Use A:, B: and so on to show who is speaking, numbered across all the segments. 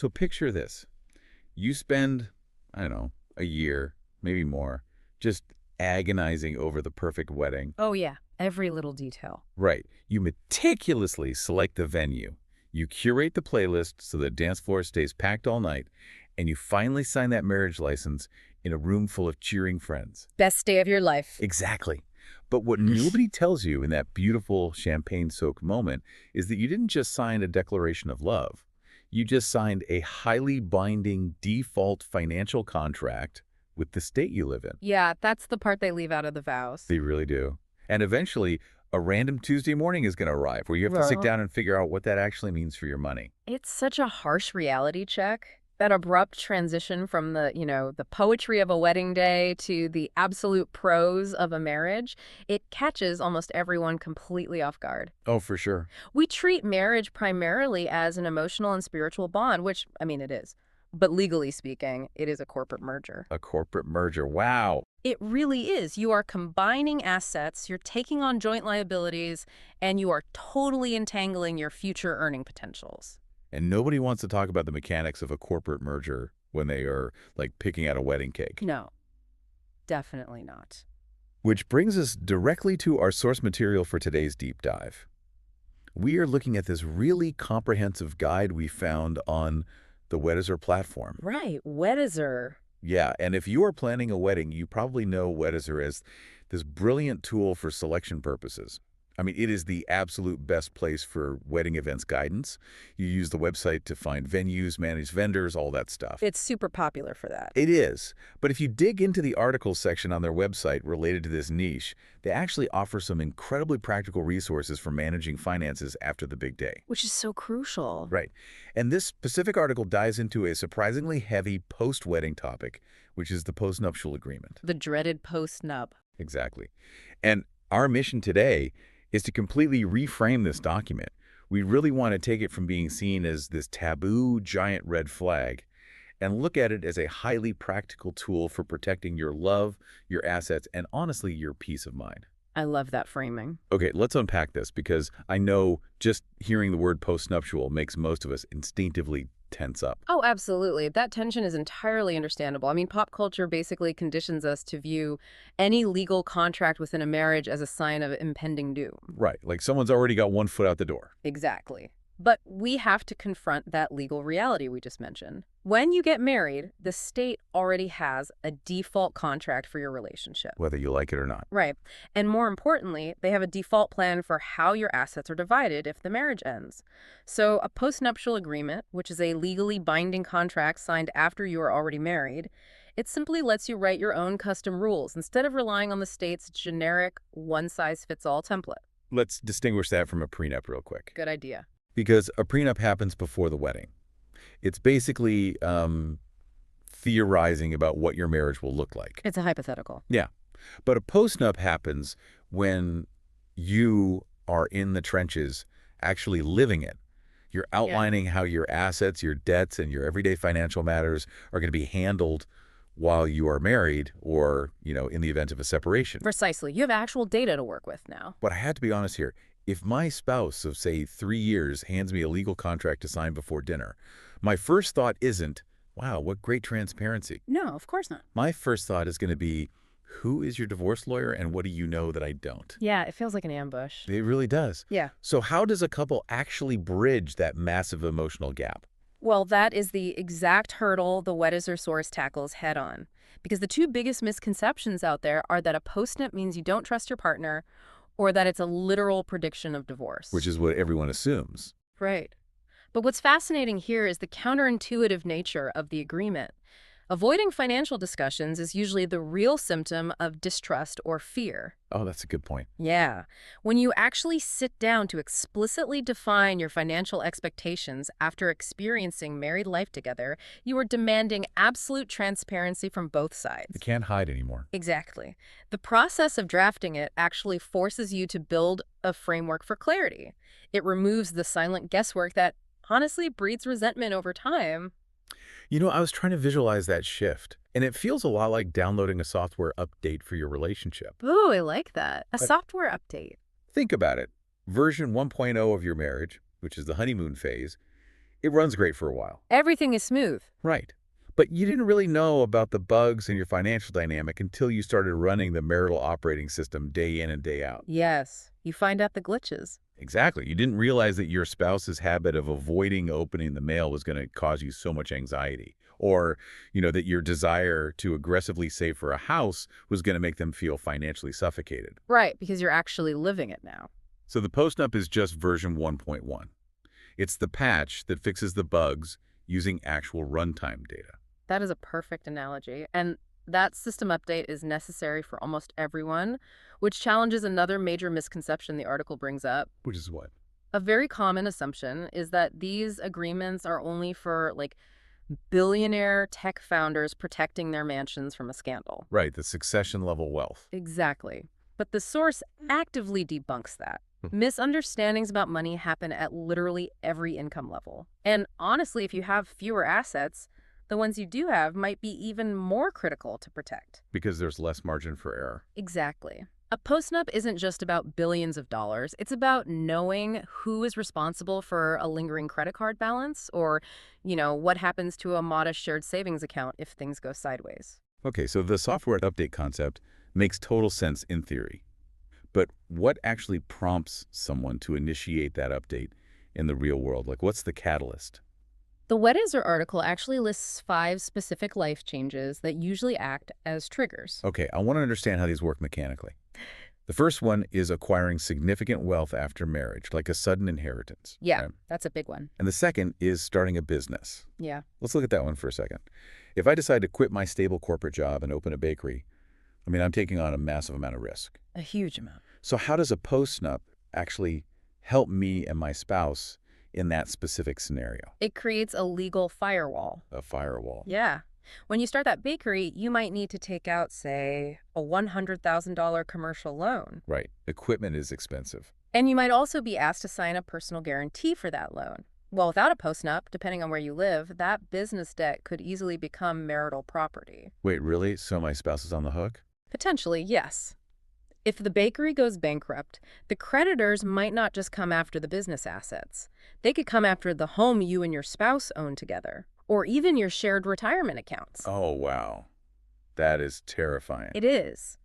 A: So picture this. You spend, I don't know, a year, maybe more, just agonizing over the perfect wedding.
B: Oh, yeah. Every little detail.
A: Right. You meticulously select the venue. You curate the playlist so the dance floor stays packed all night, and you finally sign that marriage license in a room full of cheering friends.
B: Best day of your life.
A: Exactly. But what nobody tells you in that beautiful champagne-soaked moment is that you didn't just sign a declaration of love. You just signed a highly binding default financial contract with the state you live in.
B: Yeah, that's the part they leave out of the vows.
A: They really do. And eventually, a random Tuesday morning is going to arrive where you have to sit down and figure out what that actually means for your money.
B: It's such a harsh reality check. That abrupt transition from the poetry of a wedding day to the absolute prose of a marriage, it catches almost everyone completely off guard.
A: Oh, for sure.
B: We treat marriage primarily as an emotional and spiritual bond, which, I mean, it is. But legally speaking, it is a corporate merger.
A: A corporate merger. Wow.
B: It really is. You are combining assets, you're taking on joint liabilities, and you are totally entangling your future earning potentials.
A: And nobody wants to talk about the mechanics of a corporate merger when they are, like, picking out a wedding cake.
B: No, definitely not.
A: Which brings us directly to our source material for today's deep dive. We are looking at this really comprehensive guide we found on the Weddizer platform.
B: Right, Weddizer.
A: Yeah, and if you are planning a wedding, you probably know Weddizer as this brilliant tool for selection purposes. I mean, it is the absolute best place for wedding events guidance. You use the website to find venues, manage vendors, all that stuff.
B: It's super popular for that.
A: It is. But if you dig into the articles section on their website related to this niche, they actually offer some incredibly practical resources for managing finances after the big day.
B: Which is so crucial.
A: Right. And this specific article dives into a surprisingly heavy post-wedding topic, which is the postnuptial agreement.
B: The dreaded post-nup.
A: Exactly. And our mission today is to completely reframe this document. We really want to take it from being seen as this taboo giant red flag and look at it as a highly practical tool for protecting your love, your assets, and honestly, your peace of mind.
B: I love that framing.
A: Okay, let's unpack this because I know just hearing the word postnuptial makes most of us instinctively tense up.
B: Oh, absolutely. That tension is entirely understandable. I mean, pop culture basically conditions us to view any legal contract within a marriage as a sign of impending doom.
A: Right, like someone's already got one foot out the door.
B: Exactly. But we have to confront that legal reality we just mentioned. When you get married, the state already has a default contract for your relationship.
A: Whether you like it or not.
B: Right. And more importantly, they have a default plan for how your assets are divided if the marriage ends. So a postnuptial agreement, which is a legally binding contract signed after you are already married, it simply lets you write your own custom rules instead of relying on the state's generic one-size-fits-all template.
A: Let's distinguish that from a prenup real quick.
B: Good idea.
A: Because a prenup happens before the wedding. It's basically theorizing about what your marriage will look like.
B: It's a hypothetical.
A: Yeah. But a postnup happens when you are in the trenches actually living it. You're outlining how your assets, your debts, and your everyday financial matters are going to be handled while you are married or, in the event of a separation.
B: Precisely. You have actual data to work with now.
A: But I had to be honest here. If my spouse of, say, 3 years hands me a legal contract to sign before dinner, my first thought isn't, wow, what great transparency.
B: No, of course not.
A: My first thought is going to be, who is your divorce lawyer and what do you know that I don't?
B: Yeah, it feels like an ambush.
A: It really does.
B: Yeah.
A: So how does a couple actually bridge that massive emotional gap?
B: Well, that is the exact hurdle the Weddizer source tackles head on. Because the two biggest misconceptions out there are that a postnup means you don't trust your partner or that it's a literal prediction of divorce.
A: Which is what everyone assumes.
B: Right. But what's fascinating here is the counterintuitive nature of the agreement. Avoiding financial discussions is usually the real symptom of distrust or fear.
A: Oh, that's a good point.
B: Yeah. When you actually sit down to explicitly define your financial expectations after experiencing married life together, you are demanding absolute transparency from both sides.
A: You can't hide anymore.
B: Exactly. The process of drafting it actually forces you to build a framework for clarity. It removes the silent guesswork that honestly breeds resentment over time.
A: I was trying to visualize that shift, and it feels a lot like downloading a software update for your relationship.
B: Ooh, I like that. A software update.
A: Think about it. Version 1.0 of your marriage, which is the honeymoon phase, It runs great for a while.
B: Everything is smooth.
A: Right. But you didn't really know about the bugs in your financial dynamic until you started running the marital operating system day in and day out.
B: Yes, you find out the glitches.
A: Exactly. You didn't realize that your spouse's habit of avoiding opening the mail was going to cause you so much anxiety. Or, that your desire to aggressively save for a house was going to make them feel financially suffocated.
B: Right, because you're actually living it now.
A: So the Postnup is just version 1.1. It's the patch that fixes the bugs using actual runtime data.
B: That is a perfect analogy. And that system update is necessary for almost everyone, which challenges another major misconception the article brings up.
A: Which is what?
B: A very common assumption is that these agreements are only for, billionaire tech founders protecting their mansions from a scandal.
A: Right, the succession level wealth.
B: Exactly. But the source actively debunks that. Misunderstandings about money happen at literally every income level. And honestly, if you have fewer assets, the ones you do have might be even more critical to protect.
A: Because there's less margin for error.
B: Exactly. A postnup isn't just about billions of dollars. It's about knowing who is responsible for a lingering credit card balance or, what happens to a modest shared savings account if things go sideways.
A: Okay, so the software update concept makes total sense in theory. But what actually prompts someone to initiate that update in the real world? What's the catalyst?
B: The Weddizer article actually lists 5 specific life changes that usually act as triggers.
A: Okay, I want to understand how these work mechanically. The first one is acquiring significant wealth after marriage, like a sudden inheritance.
B: Yeah,
A: right?
B: that's a big one.
A: And the second is starting a business.
B: Yeah.
A: Let's look at that one for a second. If I decide to quit my stable corporate job and open a bakery, I'm taking on a massive amount of risk.
B: A huge amount.
A: So how does a postnup actually help me and my spouse in that specific scenario?
B: It creates a legal firewall.
A: A firewall.
B: Yeah. When you start that bakery, you might need to take out, say, a $100,000 commercial loan.
A: Right. Equipment is expensive.
B: And you might also be asked to sign a personal guarantee for that loan. Well, without a postnup, depending on where you live, that business debt could easily become marital property.
A: Wait, really? So my spouse is on the hook?
B: Potentially, yes. If the bakery goes bankrupt, the creditors might not just come after the business assets. They could come after the home you and your spouse own together, or even your shared retirement accounts.
A: Oh, wow. That is terrifying.
B: It is.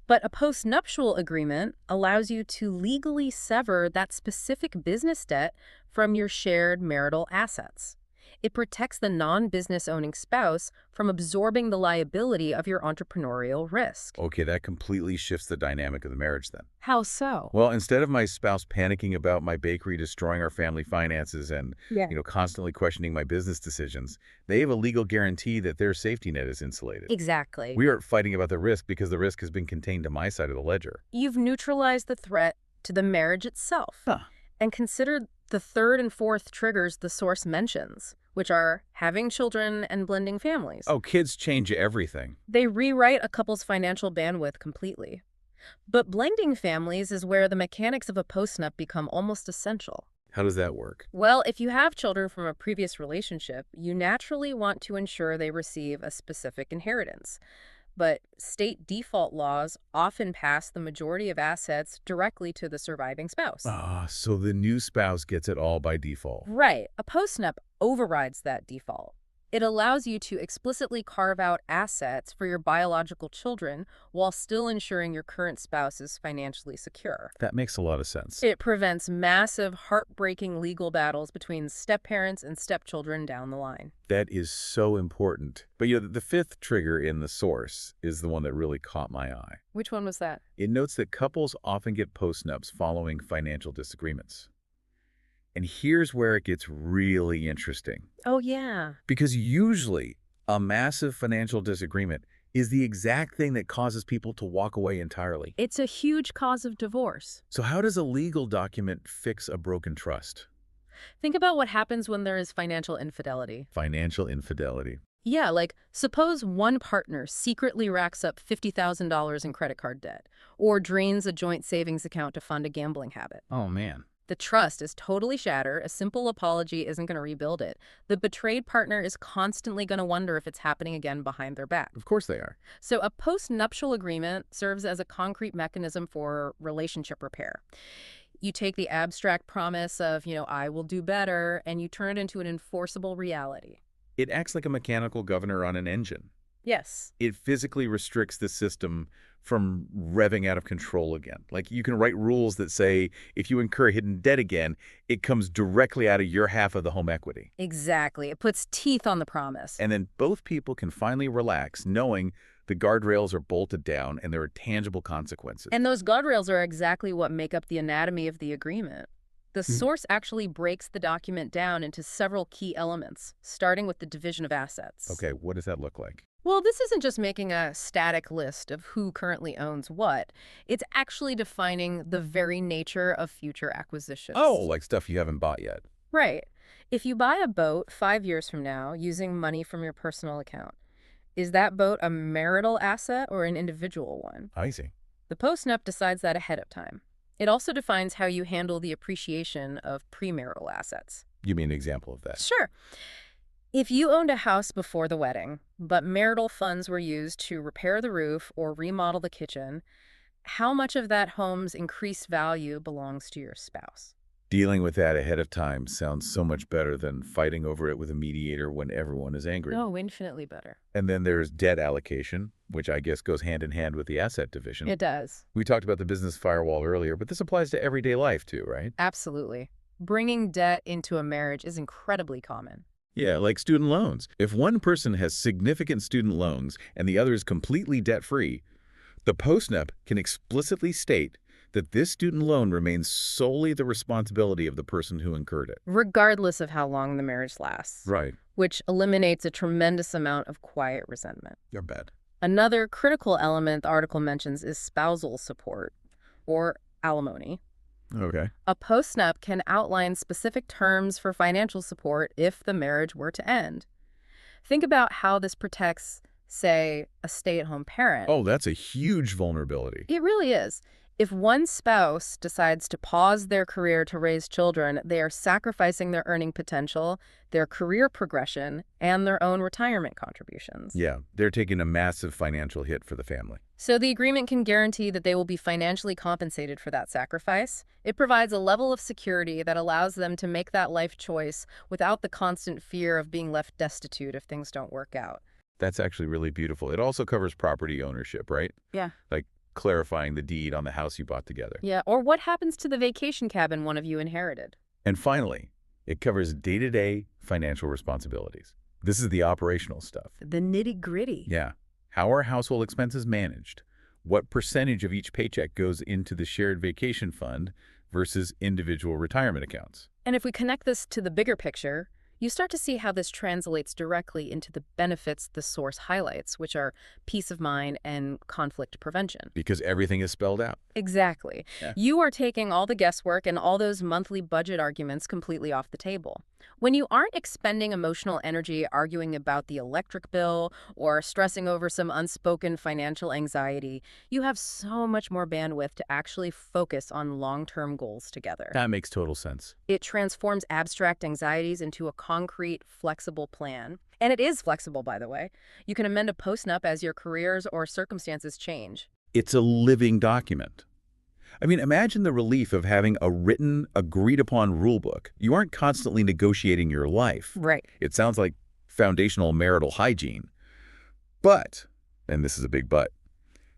B: But a postnuptial agreement allows you to legally sever that specific business debt from your shared marital assets. It protects the non-business owning spouse from absorbing the liability of your entrepreneurial risk.
A: Okay, that completely shifts the dynamic of the marriage then.
B: How so?
A: Well, instead of my spouse panicking about my bakery destroying our family finances and, constantly questioning my business decisions, they have a legal guarantee that their safety net is insulated.
B: Exactly.
A: We aren't fighting about the risk because the risk has been contained to my side of the ledger.
B: You've neutralized the threat to the marriage itself.
A: Huh.
B: And consider the third and fourth triggers the source mentions, which are having children and blending families.
A: Oh, kids change everything.
B: They rewrite a couple's financial bandwidth completely. But blending families is where the mechanics of a postnup become almost essential.
A: How does that work?
B: Well, if you have children from a previous relationship, you naturally want to ensure they receive a specific inheritance. But state default laws often pass the majority of assets directly to the surviving spouse.
A: So the new spouse gets it all by default.
B: Right. A postnup overrides that default. It allows you to explicitly carve out assets for your biological children while still ensuring your current spouse is financially secure.
A: That makes a lot of sense.
B: It prevents massive, heartbreaking legal battles between step-parents and stepchildren down the line.
A: That is so important. But the fifth trigger in the source is the one that really caught my eye.
B: Which one was that?
A: It notes that couples often get postnups following financial disagreements. And here's where it gets really interesting.
B: Oh, yeah.
A: Because usually a massive financial disagreement is the exact thing that causes people to walk away entirely.
B: It's a huge cause of divorce.
A: So how does a legal document fix a broken trust?
B: Think about what happens when there is financial infidelity.
A: Financial infidelity.
B: Yeah, suppose one partner secretly racks up $50,000 in credit card debt or drains a joint savings account to fund a gambling habit.
A: Oh, man.
B: The trust is totally shattered. A simple apology isn't going to rebuild it. The betrayed partner is constantly going to wonder if it's happening again behind their back.
A: Of course they are.
B: So a postnuptial agreement serves as a concrete mechanism for relationship repair. You take the abstract promise of, I will do better, and you turn it into an enforceable reality.
A: It acts like a mechanical governor on an engine.
B: Yes.
A: It physically restricts the system from revving out of control again. Like you can write rules that say if you incur hidden debt again, it comes directly out of your half of the home equity.
B: Exactly. It puts teeth on the promise.
A: And then both people can finally relax knowing the guardrails are bolted down and there are tangible consequences.
B: And those guardrails are exactly what make up the anatomy of the agreement. The source actually breaks the document down into several key elements, starting with the division of assets.
A: Okay, what does that look like?
B: Well, this isn't just making a static list of who currently owns what. It's actually defining the very nature of future acquisitions.
A: Oh, like stuff you haven't bought yet.
B: Right. If you buy a boat 5 years from now using money from your personal account, is that boat a marital asset or an individual one?
A: I see.
B: The postnup decides that ahead of time. It also defines how you handle the appreciation of premarital assets.
A: You mean an example of that?
B: Sure. If you owned a house before the wedding, but marital funds were used to repair the roof or remodel the kitchen, how much of that home's increased value belongs to your spouse?
A: Dealing with that ahead of time sounds so much better than fighting over it with a mediator when everyone is angry.
B: Oh, infinitely better.
A: And then there's debt allocation, which I guess goes hand in hand with the asset division.
B: It does.
A: We talked about the business firewall earlier, but this applies to everyday life too, right?
B: Absolutely. Bringing debt into a marriage is incredibly common.
A: Yeah, like student loans. If one person has significant student loans and the other is completely debt-free, the postnup can explicitly state that this student loan remains solely the responsibility of the person who incurred it.
B: Regardless of how long the marriage lasts.
A: Right.
B: Which eliminates a tremendous amount of quiet resentment.
A: You're bad.
B: Another critical element the article mentions is spousal support, or alimony.
A: Okay.
B: A postnup can outline specific terms for financial support if the marriage were to end. Think about how this protects, say, a stay-at-home parent.
A: Oh, that's a huge vulnerability.
B: It really is. If one spouse decides to pause their career to raise children, they are sacrificing their earning potential, their career progression, and their own retirement contributions.
A: Yeah, they're taking a massive financial hit for the family.
B: So the agreement can guarantee that they will be financially compensated for that sacrifice. It provides a level of security that allows them to make that life choice without the constant fear of being left destitute if things don't work out.
A: That's actually really beautiful. It also covers property ownership, right?
B: Yeah.
A: Like clarifying the deed on the house you bought together.
B: Yeah, or what happens to the vacation cabin one of you inherited?
A: And finally, it covers day-to-day financial responsibilities. This is the operational stuff.
B: The nitty-gritty.
A: Yeah. How are household expenses managed? What percentage of each paycheck goes into the shared vacation fund versus individual retirement accounts?
B: And if we connect this to the bigger picture, you start to see how this translates directly into the benefits the source highlights, which are peace of mind and conflict prevention.
A: Because everything is spelled out.
B: Exactly.
A: Yeah.
B: You are taking all the guesswork and all those monthly budget arguments completely off the table. When you aren't expending emotional energy arguing about the electric bill or stressing over some unspoken financial anxiety, you have so much more bandwidth to actually focus on long-term goals together.
A: That makes total sense.
B: It transforms abstract anxieties into a concrete, flexible plan. And it is flexible, by the way. You can amend a postnup as your careers or circumstances change.
A: It's a living document. I mean, imagine the relief of having a written, agreed-upon rulebook. You aren't constantly negotiating your life.
B: Right.
A: It sounds like foundational marital hygiene. But, and this is a big but,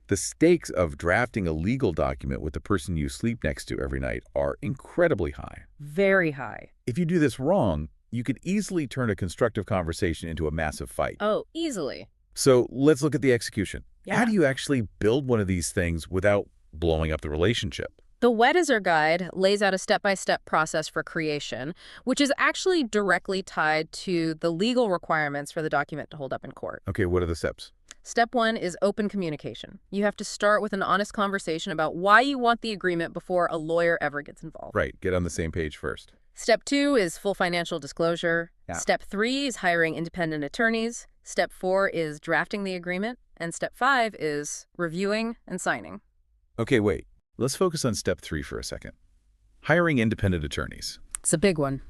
A: the stakes of drafting a legal document with the person you sleep next to every night are incredibly high.
B: Very high.
A: If you do this wrong, you could easily turn a constructive conversation into a massive fight.
B: Oh, easily.
A: So let's look at the execution.
B: Yeah.
A: How do you actually build one of these things without blowing up the relationship?
B: The Weddizer guide lays out a step-by-step process for creation, which is actually directly tied to the legal requirements for the document to hold up in court.
A: Okay, what are the steps?
B: Step 1 is open communication. You have to start with an honest conversation about why you want the agreement before a lawyer ever gets involved.
A: Right, get on the same page first.
B: Step 2 is full financial disclosure.
A: Yeah.
B: Step 3 is hiring independent attorneys. Step 4 is drafting the agreement. And Step 5 is reviewing and signing.
A: Okay, wait. Let's focus on step 3 for a second. Hiring independent attorneys.
B: It's a big one.